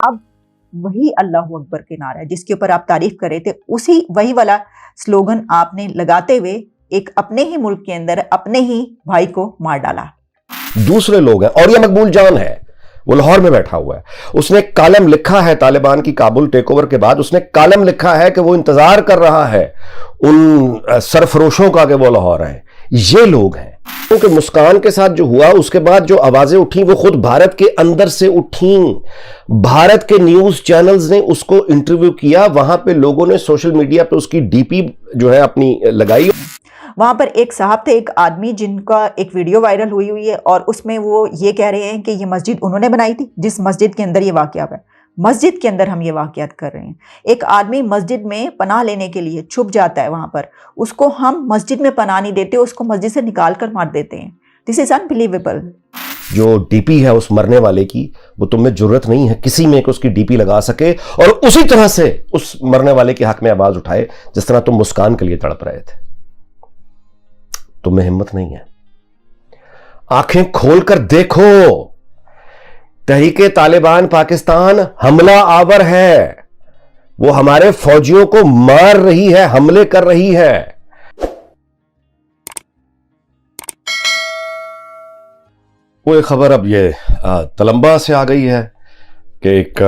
अब वही अल्लाह अकबर के नारा है जिसके ऊपर आप तारीफ कर रहे थे, उसी वही वाला स्लोगन आपने लगाते हुए एक अपने ही मुल्क के अंदर अपने ही भाई को मार डाला। दूसरे लोग हैं और ये मकबूल जान है, वो लाहौर में बैठा हुआ है। उसने कालम लिखा है तालिबान की काबुल टेक ओवर के बाद, उसने कालम लिखा है कि वो इंतजार कर रहा है उन सरफरोशों का कि वो लाहौर आए। ये लोग हैं क्योंकि मुस्कान के साथ जो हुआ उसके बाद जो आवाजें उठी वो खुद भारत के अंदर से उठी। भारत के न्यूज चैनल्स ने उसको इंटरव्यू किया, वहां पे लोगों ने सोशल मीडिया पे उसकी डीपी जो है अपनी लगाई। वहां पर एक साहब थे, एक आदमी जिनका एक वीडियो वायरल हुई है और उसमें वो ये कह रहे हैं कि ये मस्जिद उन्होंने बनाई थी, जिस मस्जिद के अंदर ये वाकया हुआ है। मस्जिद के अंदर हम ये वाकयात कर रहे हैं। एक आदमी मस्जिद में पनाह लेने के लिए छुप जाता है, वहां पर उसको हम मस्जिद में पनाह नहीं देते, उसको मस्जिद से निकाल कर मार देते हैं। This is unbelievable. जो डीपी है उस मरने वाले की, वो तुम्हें जरूरत नहीं है किसी में कि उसकी डीपी लगा सके और उसी तरह से उस मरने वाले के हक में आवाज उठाए जिस तरह तुम मुस्कान के लिए तड़प रहे थे। तुम्हें हिम्मत नहीं है। आंखें खोलकर देखो, तहरीके तालिबान पाकिस्तान हमला आवर है। वो हमारे फौजियों को मार रही है, हमले कर रही है। वो एक खबर अब ये तलंबा से आ गई है कि एक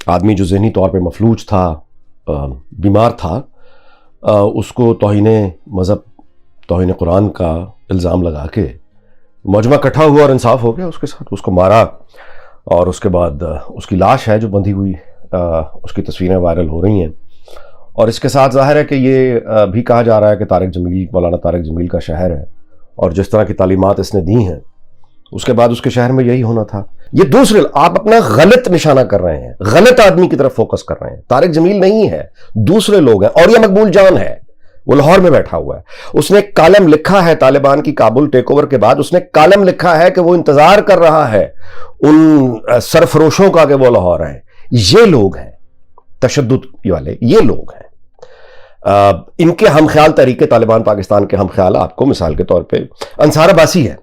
आदमी जो ज़हनी तौर पे मफलूज था, बीमार था, उसको तौहीने मज़हब, तौहीने कुरान का इल्ज़ाम लगा के मजमा इकट्ठा हुआ और इंसाफ हो गया उसके साथ, उसको मारा और उसके बाद उसकी लाश है जो बंधी हुई, उसकी तस्वीरें वायरल हो रही हैं। और इसके साथ जाहिर है कि ये भी कहा जा रहा है कि तारिक जमील, मौलाना तारिक जमील का शहर है और जिस तरह की तालीमात इसने दी हैं उसके बाद उसके शहर में यही होना था। ये दूसरे, आप अपना गलत निशाना कर रहे हैं, गलत आदमी की तरफ फोकस कर रहे हैं। तारिक जमील नहीं है, दूसरे लोग हैं और ये मकबूल जान है, वो लाहौर में बैठा हुआ है। उसने कालम लिखा है तालिबान की काबुल टेक ओवर के बाद, उसने कालम लिखा है कि वो इंतजार कर रहा है उन सरफरोशों का कि वो लाहौर आए। ये लोग हैं तशद्दुद वाले, ये लोग हैं। इनके हम ख्याल तहरीके तालिबान पाकिस्तान के हम ख्याल आपको मिसाल के तौर पे अंसार अब्बासी है।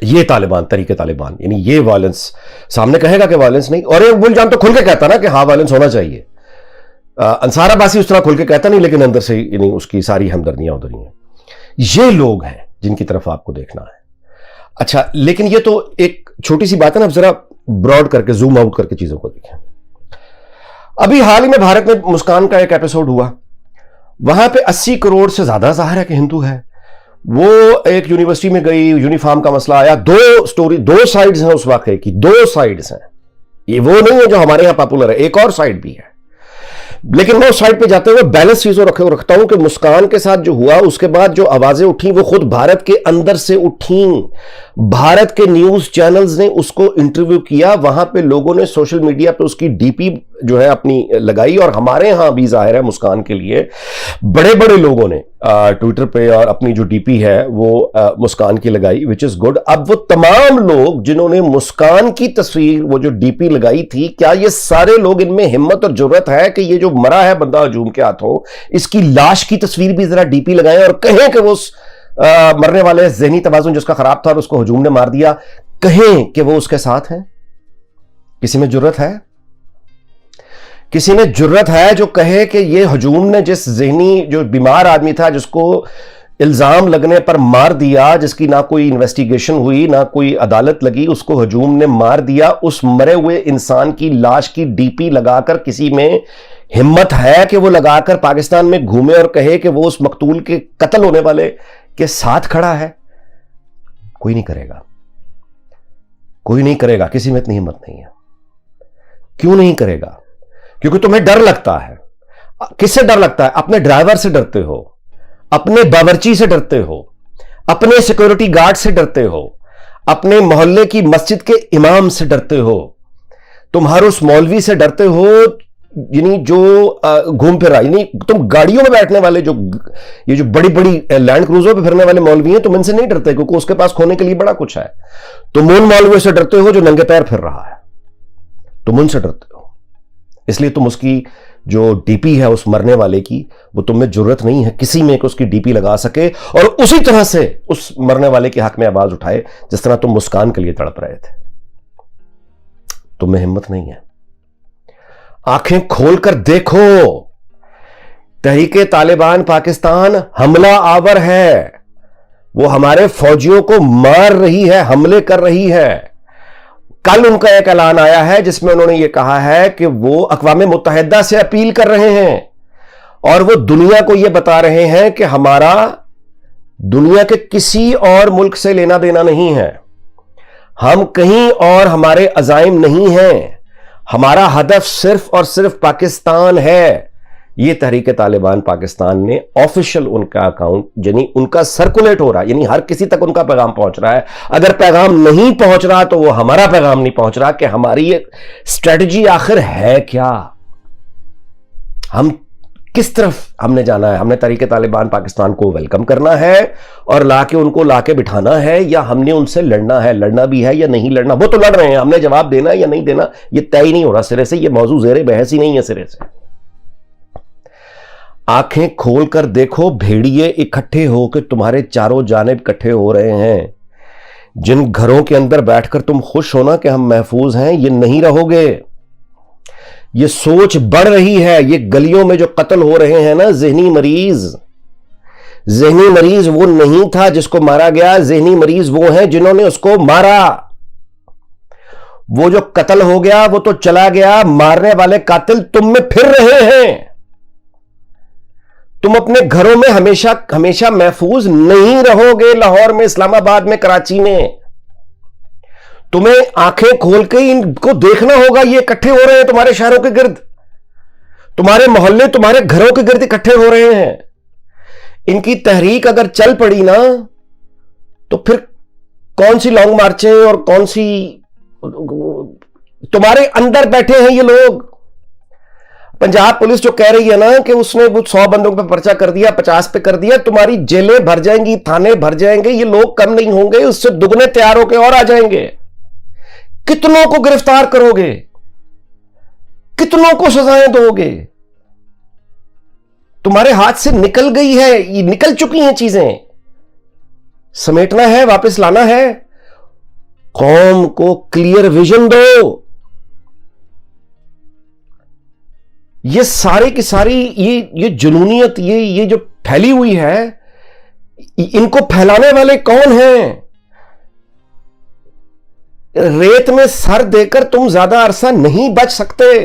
ये तालिबान, तहरीके तालिबान, यानी ये वायलेंस सामने कहेगा कि वायलेंस नहीं, और ये मकबूल जान तो खुल के कहता ना कि हाँ वायलेंस होना चाहिए। अंसार अब्बासी उस तरह खुल के कहता नहीं, लेकिन अंदर से यानी उसकी सारी हमदर्दियां उधर ही हैं। ये लोग हैं जिनकी तरफ आपको देखना है। अच्छा, लेकिन ये तो एक छोटी सी बात है ना, अब जरा ब्रॉड करके, जूम आउट करके चीजों को देखें। अभी हाल ही में भारत में मुस्कान का एक एपिसोड हुआ, वहां पे 80 करोड़ से ज्यादा जाहिर है कि हिंदू है। वो एक यूनिवर्सिटी में गई, यूनिफॉर्म का मसला आया, दो साइड्स हैं उस वाकये की, दो साइड्स हैं। ये वो नहीं है जो हमारे यहां पॉपुलर है, एक और साइड भी है। लेकिन मैं उस साइड पे जाते हुए बैलेंस चीजों रखता हूं कि मुस्कान के साथ जो हुआ उसके बाद जो आवाजें उठी वो खुद भारत के अंदर से उठी। भारत के न्यूज चैनल्स ने उसको इंटरव्यू किया, वहां पे लोगों ने सोशल मीडिया पे उसकी डीपी जो है अपनी लगाई और हमारे यहां भी जाहिर है मुस्कान के लिए बड़े बड़े लोगों ने ट्विटर पे और अपनी जो डीपी है वो मुस्कान की लगाई, विच इज गुड। अब वो तमाम लोग जिन्होंने मुस्कान की तस्वीर, वो जो डीपी लगाई थी, क्या ये सारे लोग, इनमें हिम्मत और जरूरत है कि ये जो मरा है बंदा हजूम के हाथों, इसकी लाश की तस्वीर भी जरा डीपी लगाएं और कहें कि वो उस मरने वाले ज़हनी तवाज़ुन जिसका खराब था और उसको हजूम ने मार दिया, कहें कि वो उसके साथ है? किसी में जुर्रत है? किसी में जुर्रत है जो कहे कि ये हजूम ने जिस ज़हनी, जो बीमार आदमी था जिसको इल्जाम लगने पर मार दिया, जिसकी ना कोई इन्वेस्टिगेशन हुई ना कोई अदालत लगी, उसको हजूम ने मार दिया, उस मरे हुए इंसान की लाश की डीपी लगाकर किसी में हिम्मत है कि वो लगाकर पाकिस्तान में घूमे और कहे कि वो उस मकतूल के कत्ल होने वाले के साथ खड़ा है? कोई नहीं करेगा, कोई नहीं करेगा, किसी में इतनी हिम्मत नहीं है। क्यों नहीं करेगा? क्योंकि तुम्हें डर लगता है। किससे डर लगता है? अपने ड्राइवर से डरते हो, अपने बावर्ची से डरते हो, अपने सिक्योरिटी गार्ड से डरते हो, अपने मोहल्ले की मस्जिद के इमाम से डरते हो, तुम हर उस मौलवी से डरते हो यानी जो घूम फिर रहा, यानी तुम गाड़ियों में बैठने वाले जो ये जो बड़ी बड़ी लैंड क्रूजर पे फिरने वाले मौलवी हैं, तुम इनसे नहीं डरते क्योंकि उसके पास खोने के लिए बड़ा कुछ है। तुम उन मौलवियों से डरते हो जो नंगे पैर फिर रहा है, तुम उनसे डरते हो। इसलिए तुम उसकी जो डीपी है उस मरने वाले की, वो तुम्हें जरूरत नहीं है किसी में कि उसकी डीपी लगा सके और उसी तरह से उस मरने वाले के हक में आवाज उठाए जिस तरह तुम मुस्कान के लिए तड़प रहे थे। तुम्हें हिम्मत नहीं है। आंखें खोलकर देखो, तहरीके तालिबान पाकिस्तान हमला आवर है। वो हमारे फौजियों को मार रही है, हमले कर रही है। कल उनका एक ऐलान आया है जिसमें उन्होंने ये कहा है कि वो अक़वाम मुत्तहिदा से अपील कर रहे हैं और वो दुनिया को ये बता रहे हैं कि हमारा दुनिया के किसी और मुल्क से लेना देना नहीं है, हम कहीं और हमारे अज़ाइम नहीं हैं, हमारा हदफ सिर्फ और सिर्फ पाकिस्तान है। ये तहरीक तालिबान पाकिस्तान ने ऑफिशियल उनका अकाउंट यानी उनका सर्कुलेट हो रहा है, यानी हर किसी तक उनका पैगाम पहुंच रहा है। अगर पैगाम नहीं पहुंच रहा तो वो हमारा पैगाम नहीं पहुंच रहा कि हमारी ये स्ट्रेटजी आखिर है क्या, हम किस तरफ हमने जाना है। हमने तहरीक तालिबान पाकिस्तान को वेलकम करना है और उनको लाके बिठाना है, या हमने उनसे लड़ना है, लड़ना भी है या नहीं लड़ना। वो तो लड़ रहे हैं, हमने जवाब देना है या नहीं देना ये तय ही नहीं हो रहा सिरे से। ये मौजू ज़ेरे बहस ही नहीं है सिरे से। आंखें खोलकर देखो, भेड़िए इकट्ठे होकर तुम्हारे चारों जानिब इकट्ठे हो रहे हैं। जिन घरों के अंदर बैठकर तुम खुश हो ना कि हम महफूज हैं, ये नहीं रहोगे। ये सोच बढ़ रही है। ये गलियों में जो कत्ल हो रहे हैं ना, ज़हनी मरीज वो नहीं था जिसको मारा गया, ज़हनी मरीज वो हैं जिन्होंने उसको मारा। वो जो कत्ल हो गया वो तो चला गया, मारने वाले कातिल तुम में फिर रहे हैं। तुम अपने घरों में हमेशा हमेशा महफूज नहीं रहोगे। लाहौर में, इस्लामाबाद में, कराची में तुम्हें आंखें खोल के इनको देखना होगा। ये इकट्ठे हो रहे हैं तुम्हारे शहरों के गिर्द, तुम्हारे मोहल्ले, तुम्हारे घरों के गिर्द इकट्ठे हो रहे हैं। इनकी तहरीक अगर चल पड़ी ना तो फिर कौन सी लॉन्ग मार्चें और कौन सी, तुम्हारे अंदर बैठे हैं ये लोग। पंजाब पुलिस जो कह रही है ना कि उसने वो 100 बंदों पे पर्चा कर दिया, 50 पे कर दिया, तुम्हारी जेलें भर जाएंगी, थाने भर जाएंगे। ये लोग कम नहीं होंगे, उससे दुगने तैयार होकर और आ जाएंगे। कितनों को गिरफ्तार करोगे, कितनों को सजाएं दोगे। तुम्हारे हाथ से निकल गई है, ये निकल चुकी हैं चीजें। समेटना है, वापस लाना है। कौम को क्लियर विजन दो। ये सारी की सारी ये जुनूनियत, ये जो फैली हुई है, इनको फैलाने वाले कौन हैं? रेत में सर देकर तुम ज्यादा अरसा नहीं बच सकते।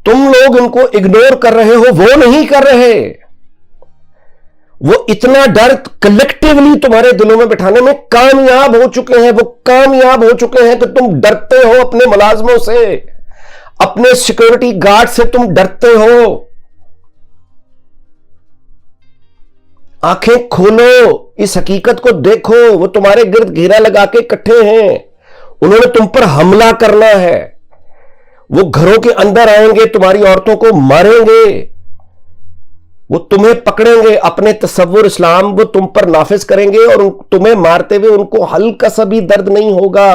तुम लोग इनको इग्नोर कर रहे हो, वो नहीं कर रहे। वो इतना डर कलेक्टिवली तुम्हारे दिलों में बिठाने में कामयाब हो चुके हैं। वो कामयाब हो चुके हैं कि तुम डरते हो अपने मुलाजमों से, अपने सिक्योरिटी गार्ड से तुम डरते हो। आंखें खोलो, इस हकीकत को देखो। वो तुम्हारे गिर्द घेरा लगा के इकट्ठे हैं, उन्होंने तुम पर हमला करना है। वो घरों के अंदर आएंगे, तुम्हारी औरतों को मारेंगे, वो तुम्हें पकड़ेंगे, अपने तसव्वुर इस्लाम वो तुम पर नाफिज करेंगे और तुम्हें मारते हुए उनको हल्का सा भी दर्द नहीं होगा।